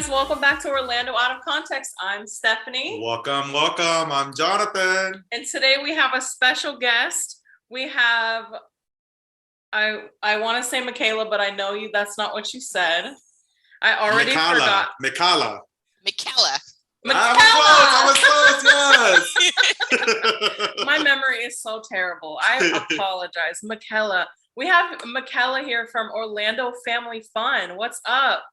guys, welcome back to Orlando Out of Context. I'm Stephanie. Welcome. I'm Jonathan. And today we have a special guest. We have, I want to say Mikaela, but I know that's not what you said. I already forgot. Mikaela. I was close, yes. My memory is so terrible. I apologize. Mikaela. We have Mikaela here from Orlando Family Fun. What's up?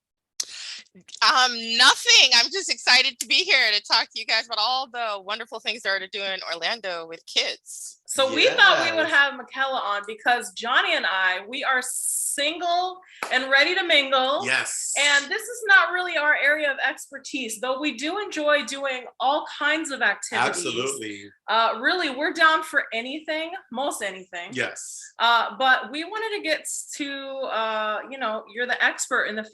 Nothing. I'm just excited to be here to talk to you guys about all the wonderful things there are to do in Orlando with kids. So we thought we would have Mikaela on because Johnny and we are single and ready to mingle. Yes. And this is not really our area of expertise, though we do enjoy doing all kinds of activities. Absolutely. Really, we're down for anything, most anything. Yes. But we wanted to get to, you're the expert in the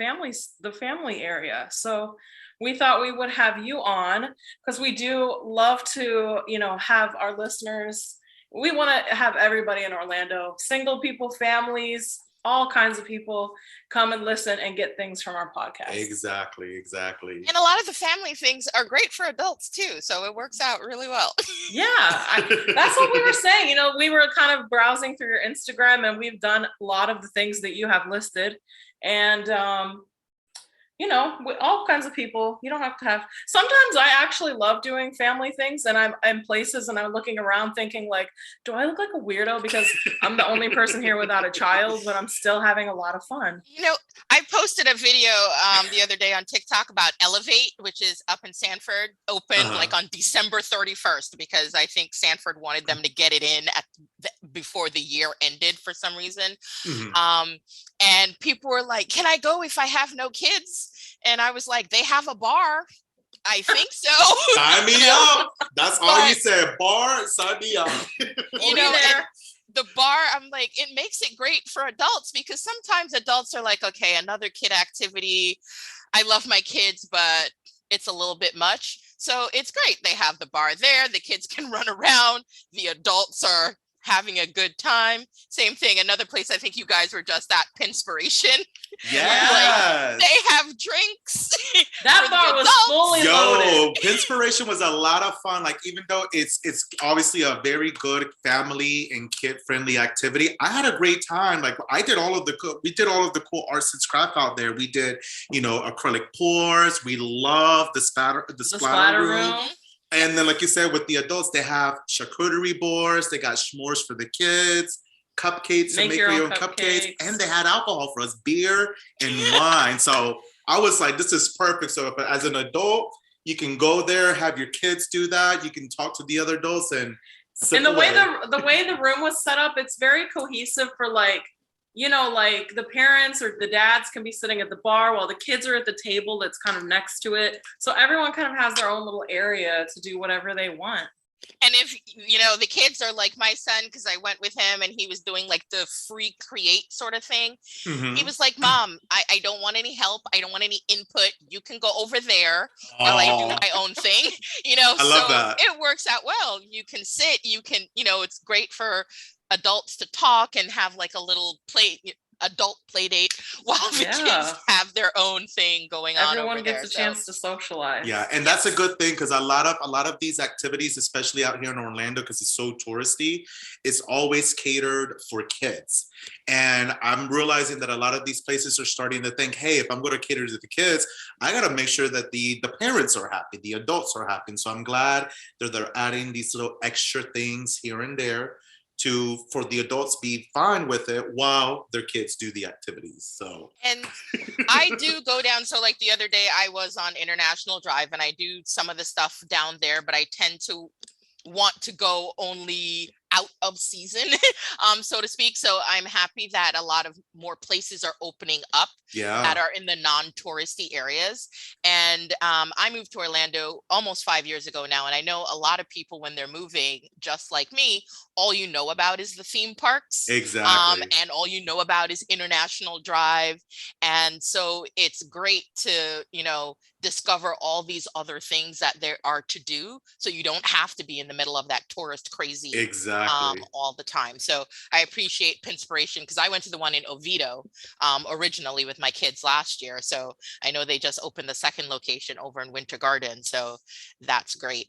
family area. So we thought we would have you on because we do love to, have our listeners. We want to have everybody in Orlando, single people, families, all kinds of people come and listen and get things from our podcast. Exactly. And a lot of the family things are great for adults too. So it works out really well. Yeah, that's what we were saying. We were kind of browsing through your Instagram and we've done a lot of the things that you have listed. And, with all kinds of people, you don't have to have, sometimes I actually love doing family things and I'm in places and I'm looking around thinking like, do I look like a weirdo because I'm the only person here without a child, but I'm still having a lot of fun. I posted a video the other day on TikTok about Elevate, which is up in Sanford, opened like on December 31st, because I think Sanford wanted them to get it in before the year ended for some reason. Mm-hmm. And people were like, can I go if I have no kids? And I was like, they have a bar. I think so. Sign me up. That's all you said. Bar, sign me up. The bar, I'm like, it makes it great for adults because sometimes adults are like, okay, another kid activity. I love my kids, but it's a little bit much. So it's great. They have the bar there. The kids can run around. The adults are having a good time. Same thing. Another place I think you guys were just at, Pinspiration. Yeah. They have drinks. That bar was fully loaded. Pinspiration was a lot of fun. Like, even though it's obviously a very good family and kid friendly activity, I had a great time. Like, we did all of the cool arts and craft out there. We did, acrylic pours. We love the splatter room. And then, like you said, with the adults, they have charcuterie boards. They got s'mores for the kids, cupcakes to make your own cupcakes. And they had alcohol for us, beer and wine. So I was like, this is perfect. So if, as an adult, you can go there, have your kids do that. You can talk to the other adults and the way the room was set up, it's very cohesive for like the parents or the dads can be sitting at the bar while the kids are at the table that's kind of next to it. So everyone kind of has their own little area to do whatever they want. And if, the kids are like my son, because I went with him and he was doing like the free create sort of thing. Mm-hmm. He was like, Mom, I don't want any help. I don't want any input. You can go over there while I do my own thing. I love that. It works out well. You can sit, it's great for adults to talk and have like a little adult play date while the kids have their own thing going on. Everyone gets a chance to socialize. Yeah, and that's a good thing because a lot of these activities, especially out here in Orlando, because it's so touristy, it's always catered for kids. And I'm realizing that a lot of these places are starting to think, hey, if I'm going to cater to the kids, I got to make sure that the parents are happy, the adults are happy. So I'm glad that they're adding these little extra things here and there for the adults be fine with it while their kids do the activities. So, and I do go down. So like the other day I was on International Drive and I do some of the stuff down there, but I tend to want to go only out of season, so to speak. So I'm happy that a lot of more places are opening up that are in the non-touristy areas. And I moved to Orlando almost 5 years ago now. And I know a lot of people when they're moving, just like me, all you know about is the theme parks. Exactly. And all you know about is International Drive. And so it's great to, discover all these other things that there are to do. So you don't have to be in the middle of that tourist crazy. Exactly. Exactly. all the time. So I appreciate Pinspiration because I went to the one in Oviedo originally with my kids last year. So I know they just opened the second location over in Winter Garden. So that's great.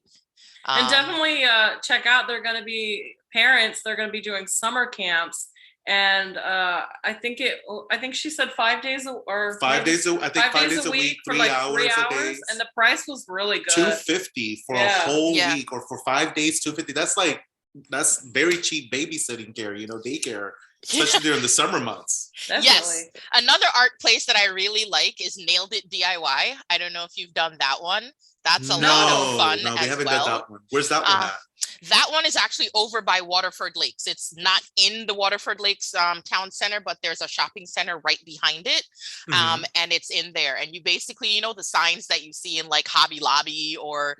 And definitely check out, they're going to be parents, they're going to be doing summer camps. And I think she said 5 days or 5 days I think 5 days a week, for 3 hours like 3 a day. hours, and the price was really good. 250 for a whole Yeah. week, or for 5 days, 250. That's very cheap babysitting care, daycare, especially during the summer months. Definitely. Yes. Another art place that I really like is Nailed It DIY. I don't know if you've done that one. That's a lot of fun. No, we as haven't well. done that one. Where's that one at? That one is actually over by Waterford Lakes. It's not in the Waterford Lakes town center, but there's a shopping center right behind it. And it's in there. And you basically, the signs that you see in like Hobby Lobby or,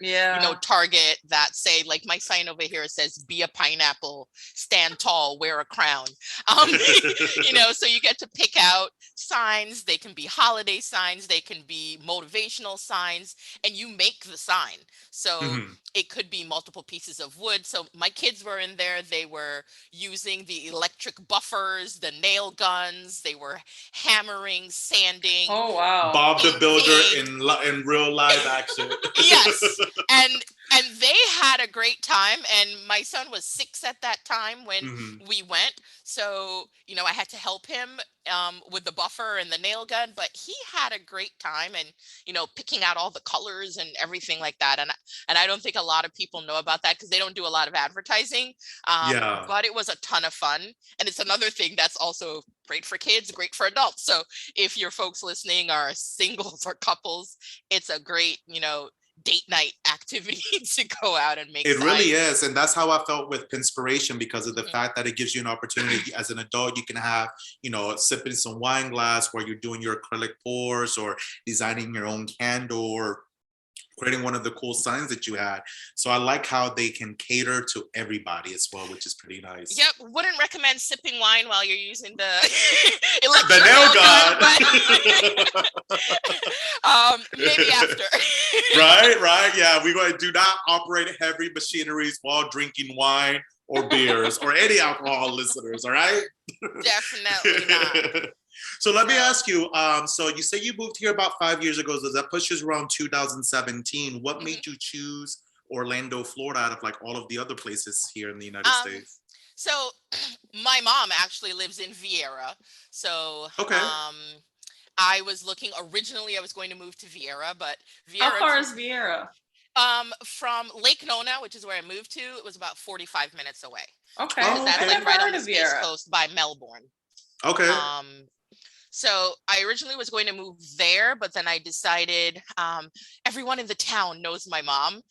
Target that say, like my sign over here says, be a pineapple, stand tall, wear a crown. So you get to pick out signs. They can be holiday signs. They can be motivational signs, and you make the sign. So it could be multiple pieces of wood. So my kids were in there. They were using the electric buffers, the nail guns. They were hammering, sanding. Oh, wow. Bob the Builder in real live action. Yes. And they had a great time. And my son was 6 at that time when we went. So, I had to help him with the buffer and the nail gun, but he had a great time and, picking out all the colors and everything like that. And I don't think a lot of people know about that because they don't do a lot of advertising. But it was a ton of fun. And it's another thing that's also great for kids, great for adults. So if your folks listening are singles or couples, it's a great, date night activity to go out and make it signs. Really is. And that's how I felt with Pinspiration, because of the fact that it gives you an opportunity as an adult. You can have, sipping some wine glass while you're doing your acrylic pours, or designing your own candle, or creating one of the cool signs that you had. So I like how they can cater to everybody as well, which is pretty nice. Yep. Wouldn't recommend sipping wine while you're using the electric nail gun. Maybe after. Right. Yeah, we're going to do not operate heavy machineries while drinking wine or beers or any alcohol, listeners. All right. Definitely not. So let me ask you, so you say you moved here about 5 years ago, so that pushes around 2017. What made you choose Orlando, Florida, out of like all of the other places here in the United States? So my mom actually lives in Vieira. So I was looking, originally I was going to move to Vieira, but Vieira. How far is Vieira? From Lake Nona, which is where I moved to, it was about 45 minutes away. Okay. That's like right on the Space Coast by Melbourne. Okay. So I originally was going to move there, but then I decided everyone in the town knows my mom.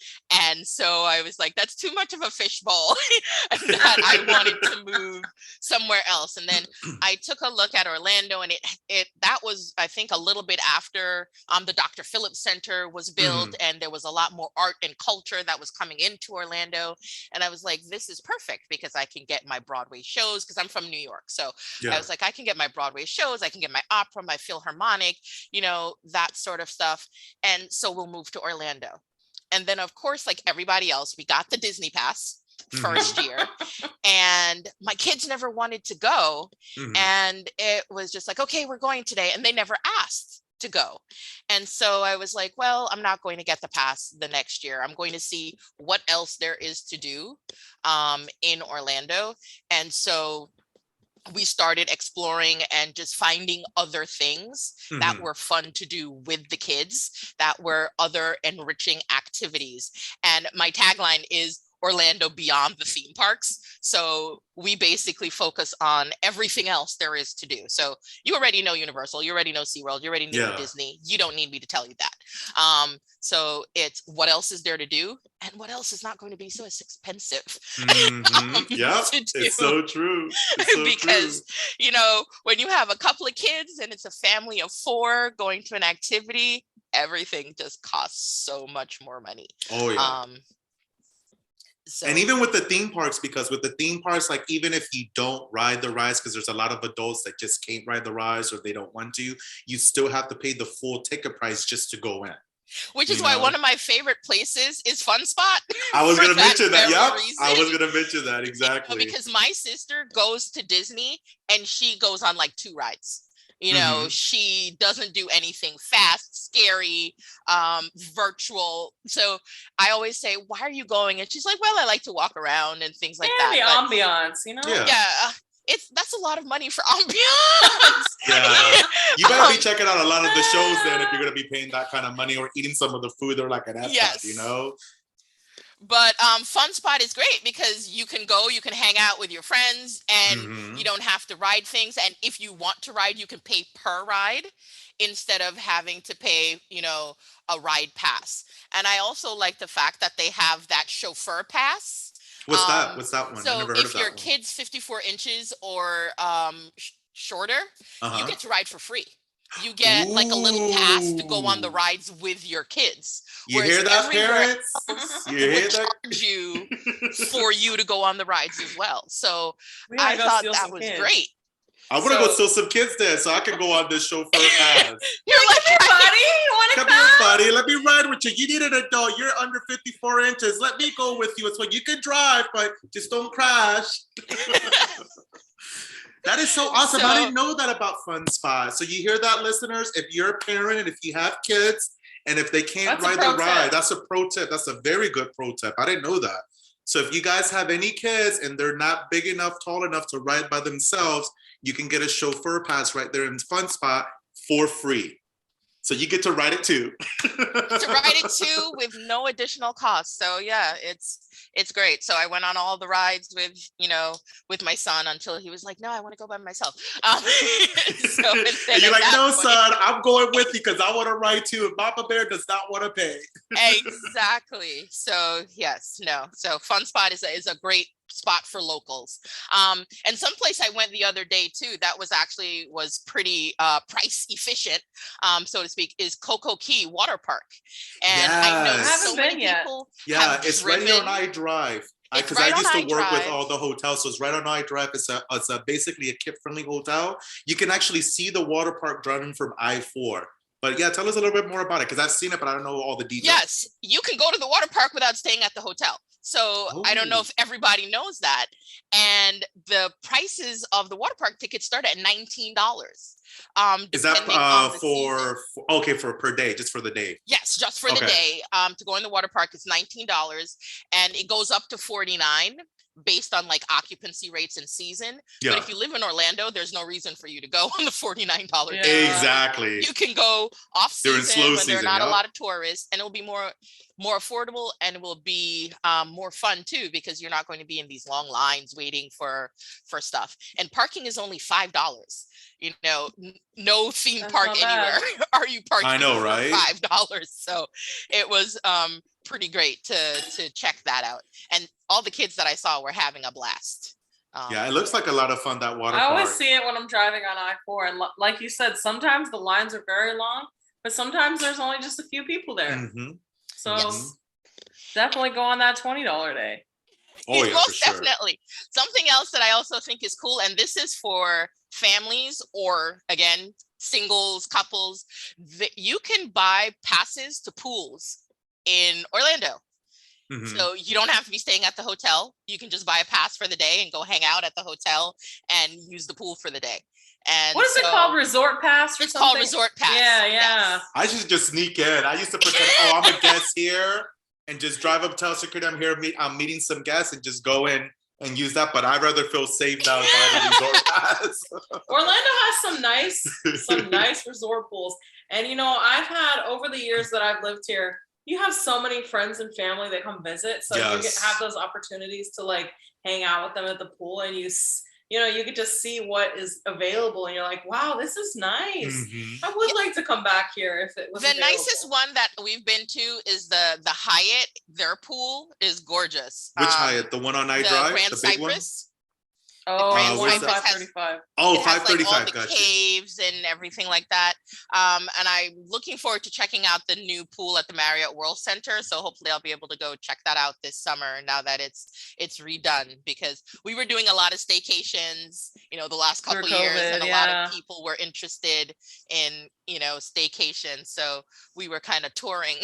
And so I was like, that's too much of a fishbowl that I wanted to move somewhere else. And then I took a look at Orlando, and that was, I think, a little bit after the Dr. Phillips Center was built, and there was a lot more art and culture that was coming into Orlando. And I was like, this is perfect because I can get my Broadway shows, because I'm from New York. So I was like, I can get my Broadway shows, I can get my opera, my Philharmonic, that sort of stuff. And so we'll move to Orlando. And then, of course, like everybody else, we got the Disney pass first year, and my kids never wanted to go. And it was just like, okay, we're going today. And they never asked to go. And so I was like, well, I'm not going to get the pass the next year. I'm going to see what else there is to do in Orlando. And so we started exploring and just finding other things that were fun to do with the kids, that were other enriching activities. And my tagline is Orlando beyond the theme parks. So we basically focus on everything else there is to do. So you already know Universal, you already know SeaWorld, you already know Disney. You don't need me to tell you that. So it's what else is there to do, and what else is not going to be so expensive. Yeah, it's so true. It's so because when you have a couple of kids and it's a family of 4 going to an activity, everything just costs so much more money. Oh yeah. So, and even with the theme parks, because with the theme parks, like even if you don't ride the rides, because there's a lot of adults that just can't ride the rides or they don't want to, you still have to pay the full ticket price just to go in. Which is You why know? one of my favorite places is Fun Spot. I was for gonna mention that. very Yep. reason. I was gonna mention that You know, exactly. because my sister goes to Disney and she goes on like 2 rides. You know, Mhm. she doesn't do anything fast, scary, virtual. So I always say, "Why are you going?" And she's like, "Well, I like to walk around and things like Yeah, that." the But ambiance, you know? Yeah. yeah, that's a lot of money for ambiance. Yeah. You better be Um, checking out a lot of the shows then if you're gonna be paying that kind of money or eating some of the food they're like an F at, you yes. know? But Fun Spot is great because you can go, you can hang out with your friends, and you Mhm. don't have to ride things. And if you want to ride, you can pay per ride instead of having to pay, you know, a ride pass. And I also like the fact that they have that chauffeur pass. What's that? What's that one? I So never heard of if your that one. kid's 54 inches or shorter, you Uh-huh. get to ride for free. You get like a little pass to go on the Ooh. rides with your kids, You whereas hear that, everywhere parents? You would hear that? charge you for you to go on the rides as well. So We gotta I go thought steal that some was kids. great. I want to go So steal some kids there so I can go on this chauffeur pass. you're like, Hey, buddy, you want to Come come? here, buddy. Let me ride with you. You need an adult. You're under 54 inches. Let me go with you. So you can drive, but just don't crash. That is so awesome. I So didn't know that about Fun Spot. So you hear that, listeners? If you're a parent and if you have kids and if they can't That's a ride pro the ride, tip. that's a pro tip. That's a very good pro tip. I didn't know that. So if you guys have any kids and they're not big enough, tall enough to ride by themselves, you can get a chauffeur pass right there in Fun Spot for free. So you get to ride it too. to ride it too with no additional cost. So yeah, it's great. So I went on all the rides with, you know, with my son until he was like, no, I want to go by myself. So And you're at like, that no, point, son, I'm going with you because I want to ride too. And Papa Bear does not want to pay. exactly. So yes, no. So Fun Spot is a great spot for locals. And someplace I went the other day too that was pretty price efficient, so to speak, is Coco Key Water Park. And I know I Yes. so haven't many been yet. people Yeah, have it's right driven. on I Drive. It's Because I right on used to I work with Drive. all the hotels, so it's right on I Drive. It's a basically a kid-friendly hotel. You can actually see the water park driving from I-4. But yeah, tell us a little bit more about it because I've seen it, but I don't know all the details. Yes, you can go to the water park without staying at the hotel. So I don't know Oh. if everybody knows that. And the prices of the water park tickets start at $19. Is that Depending on the season. for per day, just for the day? Yes, just for the Okay. day. To go in the water park is $19, and it goes up to $49 based on like occupancy rates and season. But Yeah, if you live in Orlando, there's no reason for you to go on the $49 Yeah. ticket. exactly. You can go off During season slow when there are season, not a yep. lot of tourists, and it'll be more affordable, and it will be more fun too, because you're not going to be in these long lines waiting for stuff. And parking is only $5. You know, no theme That's park not bad. anywhere are you parking I know, for right? $5. So it was pretty great to check that out. And all the kids that I saw were having a blast. Yeah, it looks like a lot of fun, that water I always park. see it when I'm driving on I-4, and like you said, sometimes the lines are very long, but sometimes there's only just a few people there. Mhm. So Yes. definitely go on that $20 day. Oh yeah, for Most sure. definitely. Something else that I also think is cool, and this is for families or again singles, couples, that you can buy passes to pools in Orlando. Mhm. So you don't have to be staying at the hotel. You can just buy a pass for the day and go hang out at the hotel and use the pool for the day. And What is it called? Resort pass or it's something? called Resort Pass. Yeah, Yes. yeah. I should just sneak in. I used to pretend, oh, I'm a guest here, and just drive up, tell security I'm here, I'm meeting some guests, and just go in and use that. But I'd rather feel safe now and buy the resort pass. Orlando has some nice resort pools. And you know, I've had over the years that I've lived here, you have so many friends and family that come visit. So you Yes. have those opportunities to like hang out with them at the pool, and you know, you get to see what is available, and you're like, wow, this is nice. Mhm. I would like to come back here if it was The available. nicest one that we've been to is the Hyatt. Their pool is gorgeous. Which Hyatt? The one on I The Drive? Grand The big one? Cypress. The Oh, Grand the one on where's that? Cypress has 535. Oh, it has like all 535. the Got you. caves and everything like that. And I'm looking forward to checking out the new pool at the Marriott World Center. So hopefully I'll be able to go check that out this summer now that it's redone, because we were doing a lot of staycations, the last Through couple years, and COVID, a lot of yeah. people were interested in, staycation. So we were kind of touring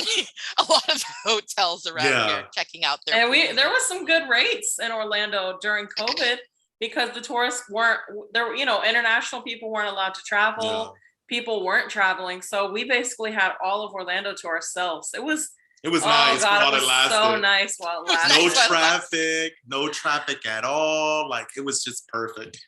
a lot of hotels around here, Yeah. checking out their And pools there and was some good rates in Orlando during COVID because the tourists weren't there, international people weren't allowed to travel. Yeah. People weren't traveling. So we basically had all of Orlando to ourselves. It was nice God, while it it was lasted. so nice while it lasted. No traffic at all. Like, it was just perfect.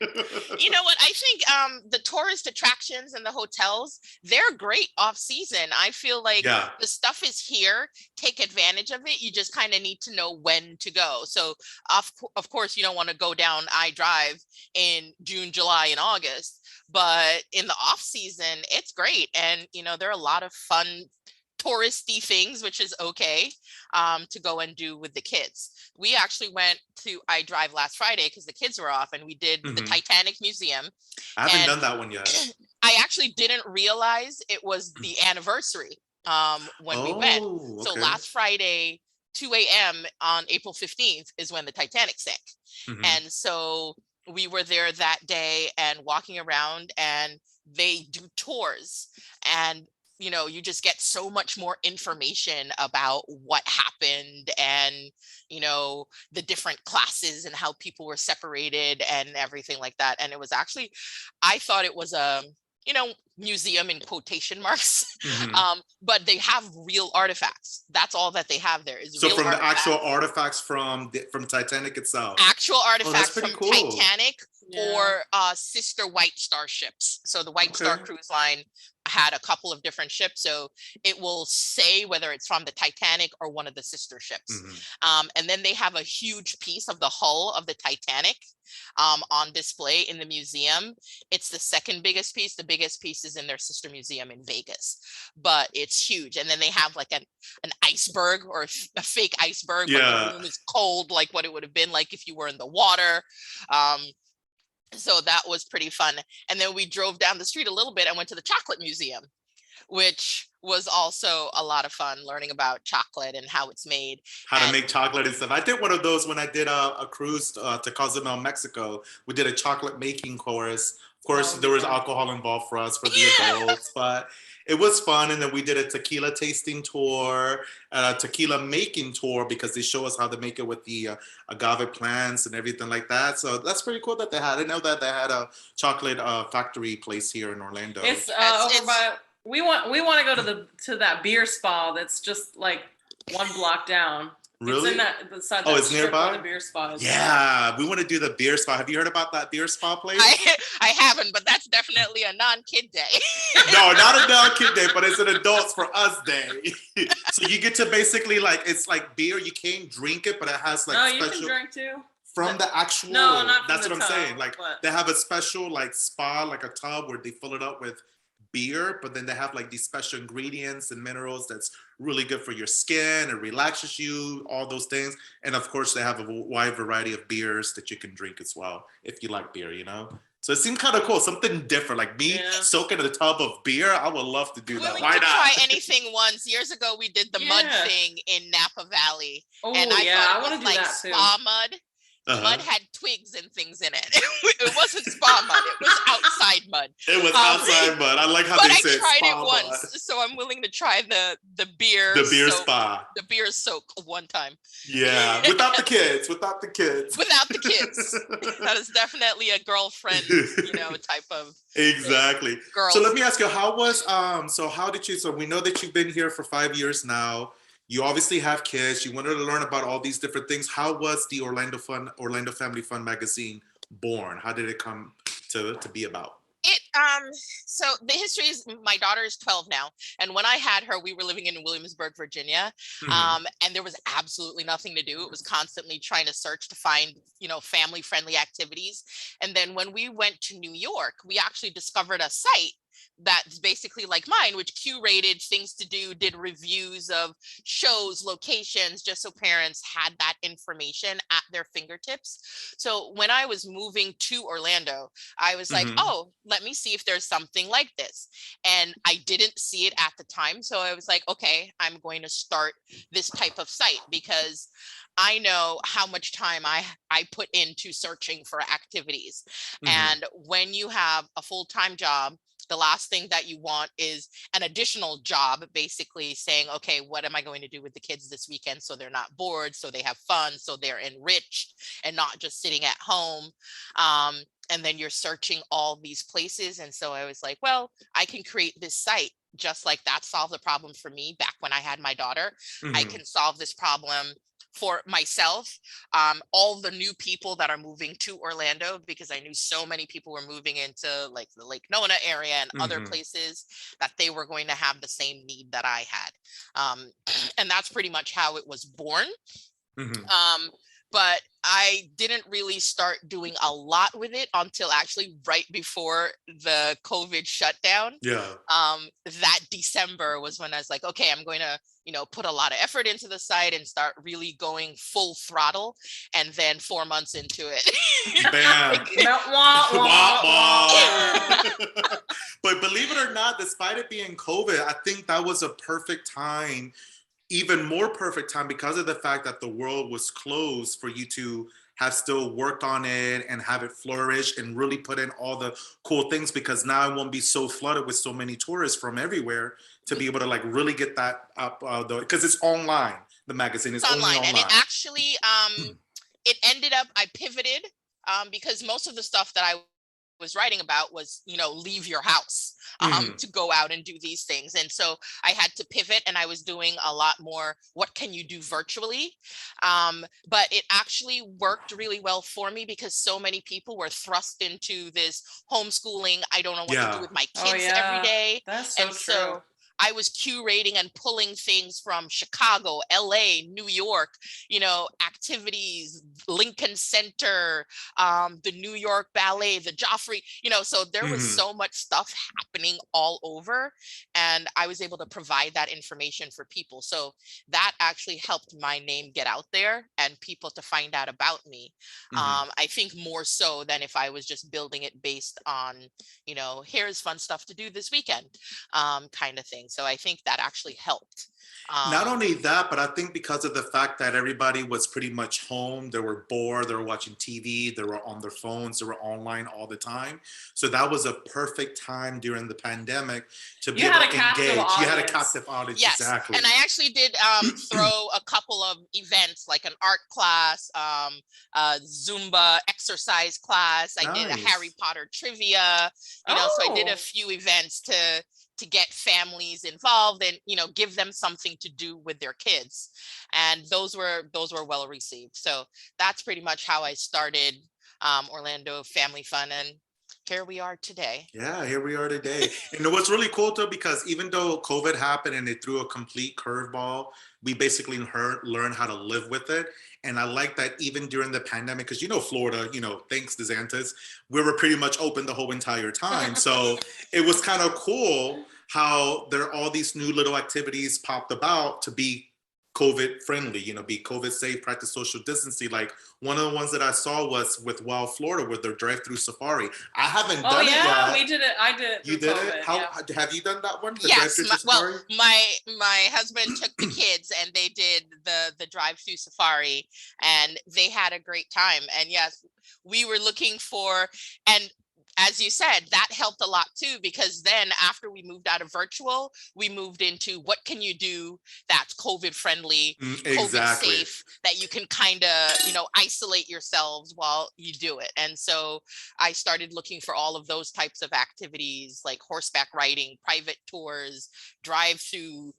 You know what? I think the tourist attractions and the hotels, they're great off season. I feel like the stuff is here. Take advantage of it. You just kind of need to know when to go. So of course, you don't want to go down I-Drive in June, July, and August. But in the off season, it's great. And, there are a lot of fun touristy things, which is okay to go and do with the kids. We actually went to I-Drive last Friday because the kids were off, and we did the Titanic Museum. I haven't done that one yet. I actually didn't realize it was the anniversary when we went. So last Friday, 2 a.m. on April 15th is when the Titanic sank. And so we were there that day and walking around, and they do tours, and you just get so much more information about what happened, and the different classes and how people were separated and everything like that. And it was actually, I thought it was a museum in quotation marks, but they have real artifacts. That's all that they have there is so real from artifacts. the actual artifacts from Titanic itself. Actual artifacts from cool. Titanic or sister White Star ships. So the White Star cruise line had a couple of different ships, so it will say whether it's from the Titanic or one of the sister ships. And then they have a huge piece of the hull of the Titanic on display in the museum. It's the second biggest piece. The biggest piece is in their sister museum in Vegas, but it's huge. And then they have like an iceberg, or a fake iceberg, but the room is cold, like what it would have been like if you were in the water. So that was pretty fun. And then we drove down the street a little bit and went to the chocolate museum, which was also a lot of fun, learning about chocolate and how it's made. How to make chocolate and stuff. I did one of those when I did a cruise to Cozumel, Mexico. We did a chocolate making course. Of course, there was alcohol involved for us, for the adults, but it was fun. And then we did a tequila tasting tour, a tequila making tour, because they show us how to make it with the agave plants and everything like that. So that's pretty cool that they had. I didn't know that they had a chocolate factory place here in Orlando. It's over by. We want to go to that beer spa that's just like one block down. Really? It's in beside it's nearby? The beer spa. Yeah, we want to do the beer spa. Have you heard about that beer spa place? I haven't, but that's definitely a non-kid day. No, not a non-kid day, but it's an adults for us day. So you get to basically it's like beer. You can't drink it, but it has like special. No, you can drink too. From the actual. No, not from that's the what I'm tub, saying. Like they have a special spa, like a tub where they fill it up with beer, but then they have like these special ingredients and minerals that's really good for your skin. It relaxes you, all those things. And of course, they have a wide variety of beers that you can drink as well, if you like beer, So it seemed kind of cool, something different. Like me soaking in a tub of beer, I would love to do that. Why not? Try anything once. Years ago, we did the mud thing in Napa Valley. Oh, and I want to do that too. Spa mud. Mud had twigs and things in it. It wasn't spa mud. It was outside mud. It was outside mud. I like how they said spa. But I tried it mud. once, so I'm willing to try the beer. The beer soak, spa. The beer soak one time. Yeah, without the kids. Without the kids. That is definitely a girlfriend, type of. Exactly. So let me ask you, how was so we know that you've been here for 5 years now. You obviously have kids. You wanted to learn about all these different things. How was the Orlando Family Fun magazine born? How did it come to be about? So the history is, my daughter is 12 now, and when I had her, we were living in Williamsburg, Virginia, and there was absolutely nothing to do. It was constantly trying to search to find, family-friendly activities. And then when we went to New York, we actually discovered a site that's basically like mine, which curated things to do, did reviews of shows, locations, just so parents had that information at their fingertips. So when I was moving to Orlando, I was like, Mhm. oh, let me see if there's something like this. And I didn't see it at the time. So I was like, okay, I'm going to start this type of site because I know how much time I put into searching for activities. Mhm. And when you have a full-time job, the last thing that you want is an additional job, basically saying, okay, what am I going to do with the kids this weekend so they're not bored, so they have fun, so they're enriched and not just sitting at home. And then you're searching all these places. And so I was like, well, I can create this site just like that solved the problem for me back when I had my daughter. I Mhm. can solve this problem for myself, all the new people that are moving to Orlando, because I knew so many people were moving into like the Lake Nona area and other Mhm. places, that they were going to have the same need that I had. And that's pretty much how it was born. Mhm. Um, but I didn't really start doing a lot with it until actually right before the COVID shutdown. Yeah. That December was when I was like, okay, I'm going to, put a lot of effort into the site and start really going full throttle. And then 4 months into it, Bam. Wah, wah, Wah, wah. wah. But believe it or not, despite it being COVID, I think that was a perfect time, even more perfect time because of the fact that the world was closed for you to have still worked on it and have it flourish and really put in all the cool things, because now it won't be so flooded with so many tourists from everywhere to be able to like really get that up because it's online. The magazine is only online. And it online. actually, it ended up, I pivoted because most of the stuff that I was writing about was, leave your house Mhm. to go out and do these things. And so I had to pivot, and I was doing a lot more, what can you do virtually? But it actually worked really well for me because so many people were thrust into this homeschooling. I don't know what to do Yeah. with my Oh kids every yeah, day. that's so And true. so I was curating and pulling things from Chicago, LA, New York, activities, Lincoln Center, the New York Ballet, the Joffrey, so there was Mhm. so much stuff happening all over. And I was able to provide that information for people. So that actually helped my name get out there and people to find out about me. Mhm. I think more so than if I was just building it based on, here's fun stuff to do this weekend, kind of thing. So I think that actually helped. Not Um, only that, but I think because of the fact that everybody was pretty much home, they were bored, they were watching TV, they were on their phones, they were online all the time. So that was a perfect time during the pandemic to be You able had a to captive engage. You had a audience. captive audience, yes, and exactly. I actually did throw a couple of events like an art class, Zumba exercise class. I did a Harry Nice. Potter trivia, so I did a Oh, few events to get families involved and give them something to do with their kids, and those were well received. So that's pretty much how I started Orlando Family Fun, and here we are today. Yeah, here we are today. And what's really cool though, because even though COVID happened and it threw a complete curveball, we basically learned how to live with it. And I like that even during the pandemic, because Florida, thanks DeSantis, we were pretty much open the whole entire time. So it was kind of cool how there are all these new little activities popped about to be COVID friendly, be COVID safe, practice social distancing. Like one of the ones that I saw was with Wild Florida with their drive-through safari. I haven't oh done it yeah, yet. we did it. I did it You through did it? COVID. How Yeah. have you done that one? The Yes, drive-through well, safari? my husband took the kids and they did the drive-through safari, and they had a great time. And yes, we were looking for, and as you said, that helped a lot too, because then after we moved out of virtual, we moved into what can you do that's COVID friendly, COVID Exactly. safe, that you can kind of, isolate yourselves while you do it. And so I started looking for all of those types of activities like horseback riding, private tours, drive through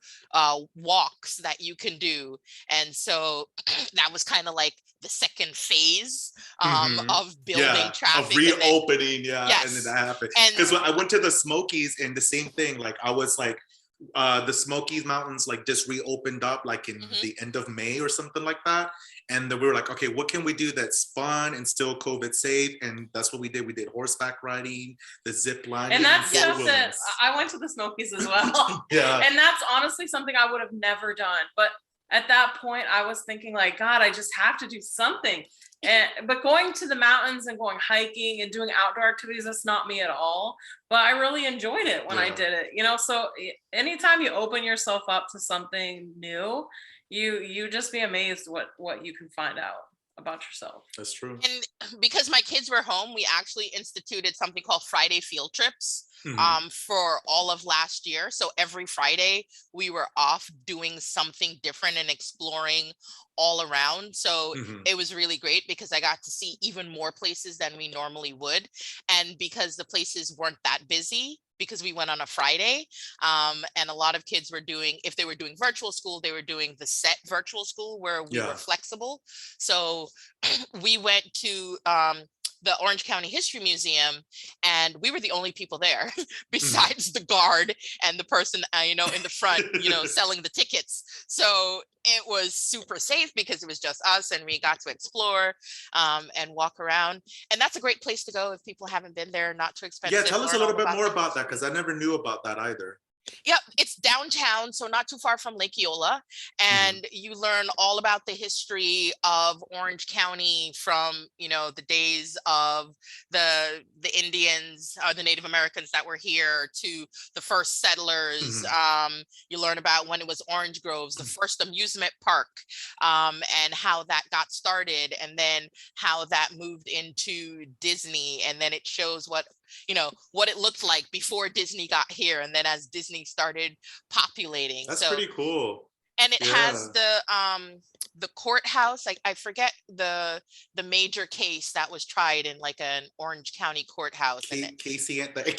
walks that you can do. And so that was kind of like the second phase Hmm. of building Yeah, of traffic. And then, reopening. Yeah, and then yes. that happened. And Because when I went to the Smokies and the same thing, like I was like the Smokies Mountains like just reopened up like in the end of May or something like that. And then we were like, okay, what can we do that's fun and still COVID safe? And that's what we did. We did horseback riding, the zip line. And that's stuff that I went to the Smokies as well. Yeah. And that's honestly something I would have never done. But at that point, I was thinking like, God, I just have to do something. But going to the mountains and going hiking and doing outdoor activities, that's not me at all. But I really enjoyed it when I did it, you know. So anytime you open yourself up to something new, you just be amazed what you can find out about yourself. That's true. And because my kids were home, we actually instituted something called Friday field trips for all of last year. So every Friday we were off doing something different and exploring all around. So it was really great because I got to see even more places than we normally would. And because the places weren't that busy, because we went on a Friday, and a lot of kids were doing, if they were doing virtual school, they were doing the set virtual school where we were flexible. So we went to the Orange County History Museum, and we were the only people there besides the guard and the person, in the front, selling the tickets. So it was super safe because it was just us, and we got to explore and walk around. And that's a great place to go if people haven't been there, not too expensive. Yeah, tell us a little bit more about that, because I never knew about that either. Yep, it's downtown, so not too far from Lake Eola, and you learn all about the history of Orange County from the days of the Indians, the Native Americans that were here, to the first settlers. You learn about when it was orange groves, the first amusement park, and how that got started, and then how that moved into Disney, and then it shows what it looked like before Disney got here, and then as Disney started populating. That's pretty cool. And it has the courthouse. Like, I forget the major case that was tried in like an Orange County courthouse. Casey Anthony. And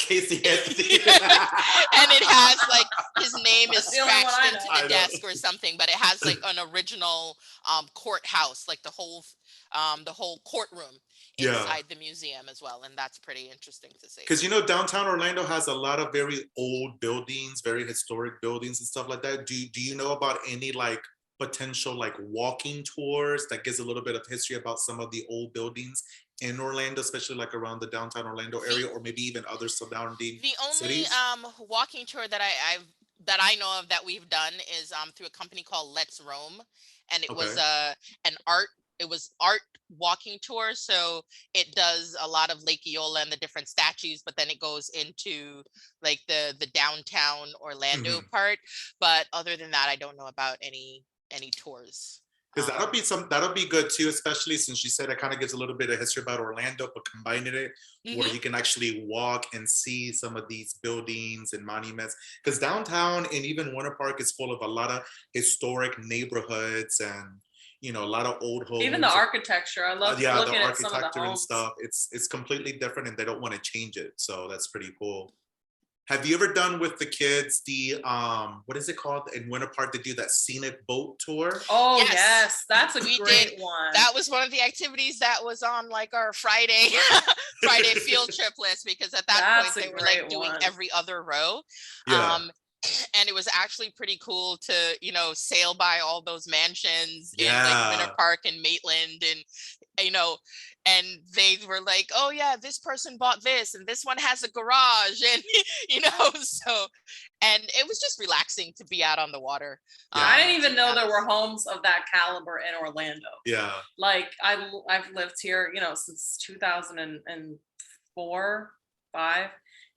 it has like his name is scratched into the desk or something, but it has like an original courthouse, like the whole courtroom inside the museum as well. And that's pretty interesting to see. Because downtown Orlando has a lot of very old buildings, very historic buildings and stuff like that. Do you know about any like potential like walking tours that gives a little bit of history about some of the old buildings in Orlando, especially like around the downtown Orlando area, or maybe even other surrounding cities? The only walking tour that I know of that we've done is through a company called Let's Roam, and it was art walking tour. So it does a lot of Lake Eola and the different statues, but then it goes into like the downtown Orlando part. But other than that, I don't know about any tours. Because that'll be good too, especially since you said it kind of gives a little bit of history about Orlando, but combining it where you can actually walk and see some of these buildings and monuments. Because downtown and even Winter Park is full of a lot of historic neighborhoods and a lot of old homes. Even the architecture, I love looking at some of the homes and stuff. It's completely different, and they don't want to change it. So that's pretty cool. Have you ever done with the kids the what is it called in Winter Park? They do that scenic boat tour. Oh yes, that's a great one. That was one of the activities that was on like our Friday field trip list, because at that point they were like doing every other row. And it was actually pretty cool to, sail by all those mansions in like Winter Park and Maitland, and and they were like, oh yeah, this person bought this, and this one has a garage, and so, and it was just relaxing to be out on the water. I didn't even know there were homes of that caliber in Orlando. Like I've lived here, since 2004, 5.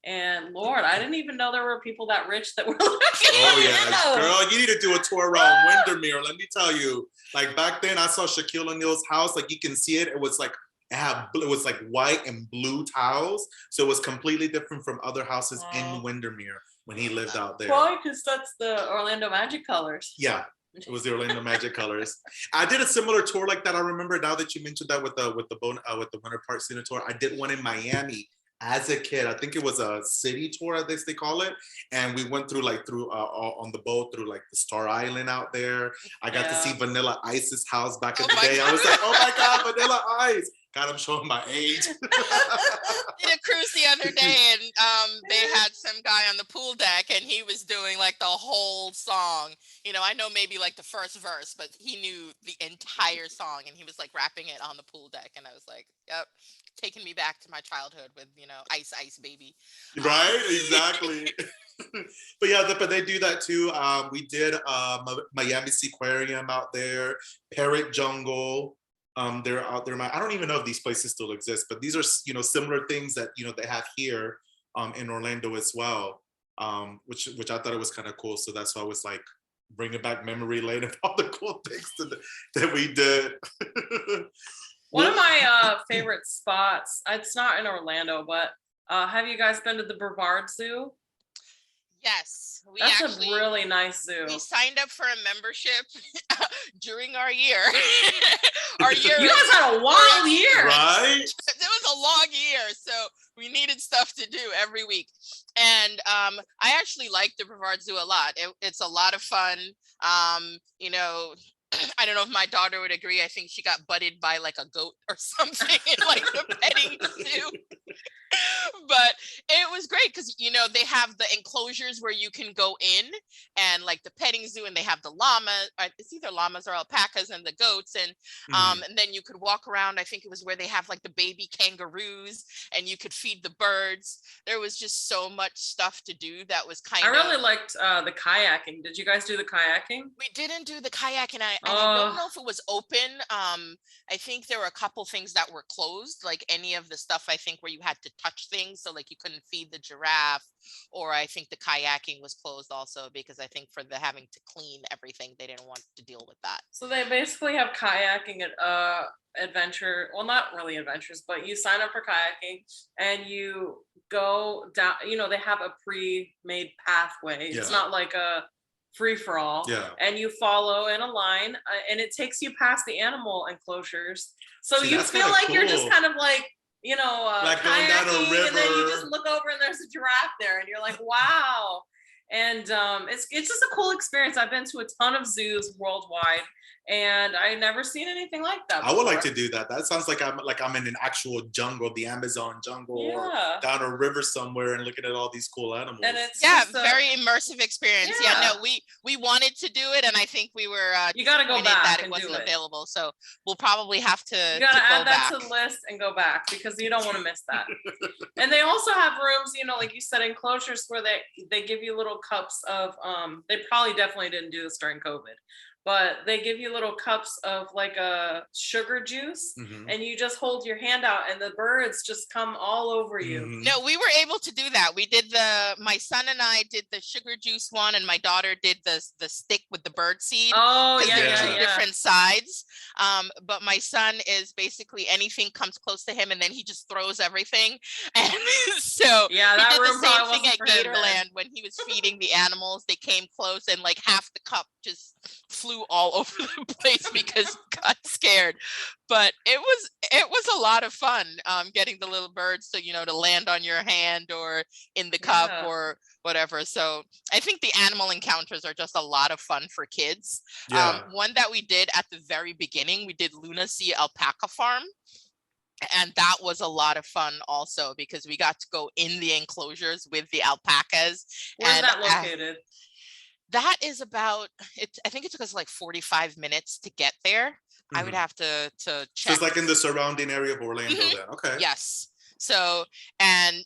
And Lord, I didn't even know there were people that rich that were living. Oh yeah, girl, you need to do a tour around Windermere. Let me tell you, like back then, I saw Shaquille O'Neal's house. Like you can see it. It was like white and blue tiles, so it was completely different from other houses in Windermere when he lived out there. Well, because that's the Orlando Magic colors. Yeah. It was the Orlando Magic colors. I did a similar tour like that. I remember now that you mentioned that with the Winter Park Scenic Tour. I did one in Miami as a kid. I think it was a city tour, I guess they call it. And we went through on the boat through like the Star Island out there. I got to see Vanilla Ice's house back in the day. I was like, oh my God, Vanilla Ice. God, I'm showing my age. Did a cruise the other day, and they had some guy on the pool deck, and he was doing like the whole song. You know, I know maybe like the first verse, but he knew the entire song, and he was like rapping it on the pool deck, and I was like, yep, taking me back to my childhood with, you know, Ice Ice Baby. Right, exactly. But yeah, but they do that too. We did Miami Aquarium out there, Parrot Jungle. They're out there. I don't even know if these places still exist, but these are, you know, similar things that, you know, they have here in Orlando as well, which I thought it was kind of cool. So that's why I was like bringing back memory lane of all the cool things that we did. One of my favorite spots, it's not in Orlando, but have you guys been to the Brevard Zoo? Yes, That's a really nice zoo. We signed up for a membership during our year. You guys had a wild year, right? It was a long year, so we needed stuff to do every week. And I actually like the Brevard Zoo a lot. It's a lot of fun. You know, I don't know if my daughter would agree. I think she got butted by like a goat or something in like the petting zoo. But it was great because, you know, they have the enclosures where you can go in, and like the petting zoo, and they have the llama, it's either llamas or alpacas, and the goats, and and then you could walk around. I think it was where they have like the baby kangaroos, and you could feed the birds. There was just so much stuff to do that was kind of. I really liked the kayaking. Did you guys do the kayaking? We didn't do the kayaking. I don't know if it was open. I think there were a couple things that were closed, like any of the stuff I think where you had to touch things, so like you couldn't feed the giraffe, or I think the kayaking was closed also because I think for the having to clean everything, they didn't want to deal with that. So they basically have kayaking at adventure, well, not really adventures, but you sign up for kayaking and you go down, you know, they have a pre-made pathway. It's not like a free-for-all. And you follow in a line, and it takes you past the animal enclosures, so you feel like you're just kind of like, you know, like going down a river, and then you just look over and there's a giraffe there, and you're like, wow. And it's just a cool experience. I've been to a ton of zoos worldwide, and I never seen anything like that before. I would like to do that. That sounds like I'm in an actual jungle, the Amazon jungle, or down a river somewhere, and looking at all these cool animals. And it's very immersive experience. No, we wanted to do it, and I think we were you got to go back that and it wasn't do it. available. So we'll probably have to. You got to add that to the list and go back, because you don't want to miss that. And they also have rooms, you know, like you said, enclosures where they give you little cups of they probably definitely didn't do this during COVID, but they give you little cups of like a sugar juice, and you just hold your hand out and the birds just come all over you. No, we were able to do that. We did my son and I did the sugar juice one, and my daughter did the stick with the bird seed. Oh, yeah, They're two different sides. But my son is basically anything comes close to him, and then he just throws everything. And so he did the same thing at Gatorland when he was feeding the animals. They came close, and like half the cup just flew all over the place because he got scared. But it was a lot of fun getting the little birds to, you know, to land on your hand or in the cup or whatever. So I think the animal encounters are just a lot of fun for kids. One that we did at the very beginning, we did Luna Sea Alpaca Farm. And that was a lot of fun also, because we got to go in the enclosures with the alpacas. Where's that located? That is about I think it took us like 45 minutes to get there. I would have to check. So it's like in the surrounding area of Orlando then. Okay. Yes. So, and